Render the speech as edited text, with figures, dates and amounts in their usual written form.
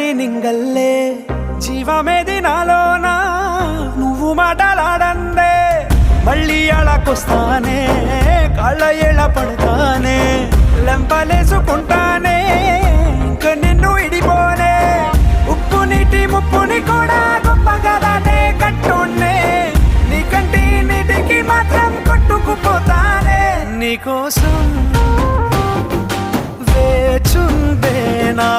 చల్లని నింగల్లే జీవమేది నాలోనా నువ్వు మాటలాడందే మళ్ళీ అళకొస్తానే కాళ్ళ ఏళ పడతానే లెంపలేసుకుంటానే ఇంక నిన్ను ఇడిపోనే ఉప్పు నీటి ముప్పుని కూడా గొప్పగా దాటే కట్టున్నే నీ కంటి నీటికి మాత్రం కొట్టుకుపోతానే నీకోసం వేచుందే నా